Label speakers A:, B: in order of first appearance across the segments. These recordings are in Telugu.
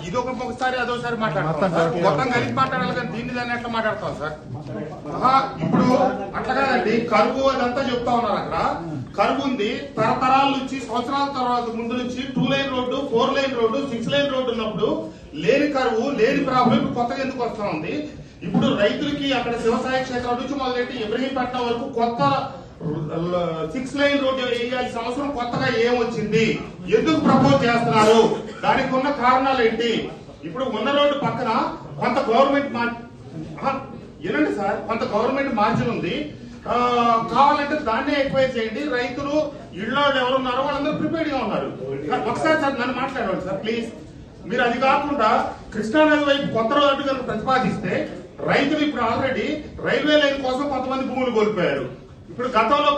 A: ఇది ఒకసారి అదోసారి మాట్లాడతాం సార్, మొత్తం కలిసి మాట్లాడాలి కానీ దీన్ని దాన్ని ఎట్లా మాట్లాడతాం సార్? ఇప్పుడు అట్లా కాదండి, కరువు అదంతా చెప్తా ఉన్నారు. అక్కడ కరువు ఉంది, తరతరాల నుంచి సంవత్సరాల తర్వాత ముందు నుంచి 2 line road, 4 line road, 6 line road ఉన్నప్పుడు లేని కరువు లేని ప్రాబ్లం ఇప్పుడు కొత్తగా ఎందుకు వస్తా ఉంది? ఇప్పుడు రైతులకి అక్కడ శివసాయి క్షేత్రం నుంచి మొదలెట్టి ఇబ్రహీంపట్నం వరకు కొత్త 6 లైన్ రోడ్డు వేయాల్సిన అవసరం కొత్తగా ఏమొచ్చింది? ఎందుకు ప్రపోజ్ చేస్తున్నారు? దానికి ఉన్న కారణాలు ఏంటి? ఇప్పుడు ఉన్న రోడ్డు పక్కన కొంత గవర్నమెంట్ వినండి సార్, కొంత గవర్నమెంట్ మార్జిన్ ఉంది, కావాలంటే దాన్నే ఎక్వైర్ చేయండి. రైతులు ఇళ్ళో ఎవరున్నారో వాళ్ళందరూ ప్రిపేర్డ్ గా ఉన్నారు. ఒకసారి సార్ నన్ను మాట్లాడండి సార్ ప్లీజ్. మీరు అది కాకుండా కృష్ణానది వైపు కొత్త రోడ్డు కనుక ప్రతిపాదిస్తే రైతులు ఇప్పుడు ఆల్రెడీ రైల్వే లైన్ కోసం కొంతమంది భూములు కోల్పోయారు. ఇప్పుడు గతంలో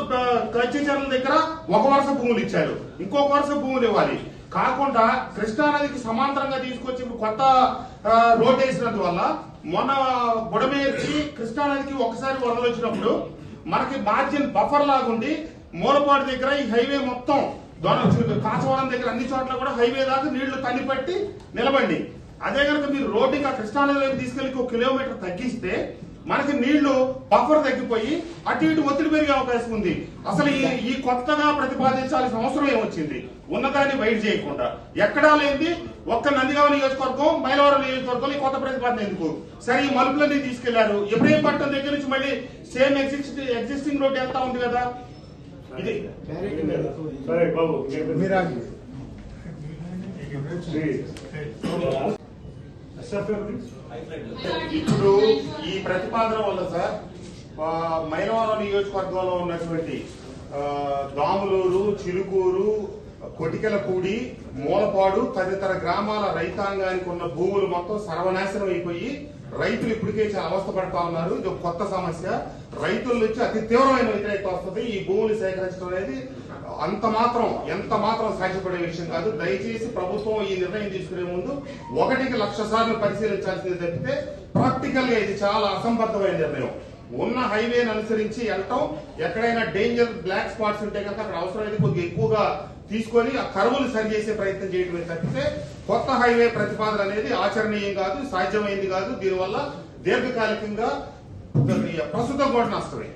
A: కచ్చిచర్ల దగ్గర ఒక వరుస భూములు ఇచ్చారు, ఇంకొక వరుస భూములు ఇవ్వాలి. కాకుండా కృష్ణానదికి సమాంతరంగా తీసుకొచ్చి ఇప్పుడు కొత్త రోడ్ వేసినందువల్ల మొన్న బుడమేర్చి కృష్ణానదికి ఒకసారి వరదలు వచ్చినప్పుడు మనకి మార్జిన్ బఫర్ లాగుండి మూలపాడు దగ్గర ఈ హైవే మొత్తం కాచవరం దగ్గర అన్ని చోట్ల కూడా హైవే దాకా నీళ్లు తల్లిపట్టి నిలబండి. అదే కనుక మీరు రోడ్డు ఇంకా కృష్ణానది వైపు తీసుకెళ్లి 1 కిలోమీటర్ తగ్గిస్తే మనకి నీళ్లు బఫర్ తగ్గిపోయి అటు ఇటు ఒత్తిడి పెరిగే అవకాశం ఉంది. అసలు ఈ కొత్తగా ప్రతిపాదించాల్సిన అవసరం ఏమొచ్చింది? ఉన్నదాన్ని వైట్ చేయకుండా ఎక్కడా లేనిది ఒక్క నందిగామ నియోజకవర్గం, మైలవరం నియోజకవర్గం ఈ కొత్త ప్రతిపాదన ఎందుకు? సరే ఈ మలుపులన్నీ తీసుకెళ్లారు, ఇబ్రహీంపట్నం దగ్గర నుంచి మళ్ళీ సేమ్ ఎగ్జిస్టింగ్ రోడ్ వెళ్తా ఉంది కదా. ఇది ఇప్పుడు ఈ ప్రతిపాదన వల్ల సార్ మైలవరం నియోజకవర్గంలో ఉన్నటువంటి దాములూరు, చిలుకూరు, కొటికెలపూడి, మూలపాడు తదితర గ్రామాల రైతాంగానికి ఉన్న భూములు మొత్తం సర్వనాశనం అయిపోయి రైతులు ఇప్పటికే చాలా అవస్థ పడతా ఉన్నారు. ఇది ఒక కొత్త సమస్య. రైతుల నుంచి అతి తీవ్రమైన వ్యతిరేకత వస్తుంది. ఈ భూములు సేకరించడం అనేది ఎంత మాత్రం సాధ్యపడే విషయం కాదు. దయచేసి ప్రభుత్వం ఈ నిర్ణయం తీసుకునే ముందు 1,00,000 సార్లు పరిశీలించాల్సింది తప్పితే ప్రాక్టికల్ గా ఇది చాలా అసంబద్ధమైన నిర్ణయం. ఉన్న హైవేని అనుసరించి వెళ్ళటం, ఎక్కడైనా డేంజర్ బ్లాక్ స్పాట్స్ ఉంటే కనుక అక్కడ అవసరమైతే కొద్దిగా ఎక్కువగా తీసుకొని ఆ కరువులు సరిచేసే ప్రయత్నం చేయడమే తప్పితే కొత్త హైవే ప్రతిపాదన అనేది ఆచరణీయం కాదు, సాధ్యమైంది కాదు. దీనివల్ల దీర్ఘకాలికంగా ప్రస్తుతం కూడా నష్టమే.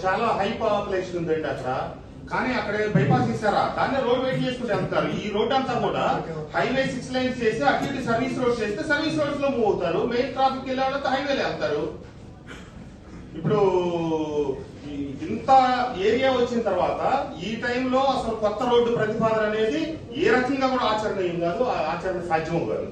A: చాలా హై పాపులేషన్ ఉందండి అక్కడ, కానీ అక్కడ బైపాస్ ఇస్తారా? దాన్ని రోడ్ వెయిట్ చేసుకుంటే వెళ్తారు. ఈ రోడ్ అంతా కూడా హైవే 6 లైన్స్ చేసి అటు ఇటు సర్వీస్ రోడ్ చేస్తే సర్వీస్ రోడ్స్ లో మూవ్ అవుతారు. మెయిన్ ట్రాఫిక్ వెళ్ళే వాళ్ళతో హైవేలో వెళ్తారు. ఇప్పుడు ఇంత ఏరియా వచ్చిన తర్వాత ఈ టైంలో అసలు కొత్త రోడ్డు ప్రతిపాదన అనేది ఏ రకంగా కూడా ఆచరణీయం కాదు, ఆచరణ సాధ్యం కాదు.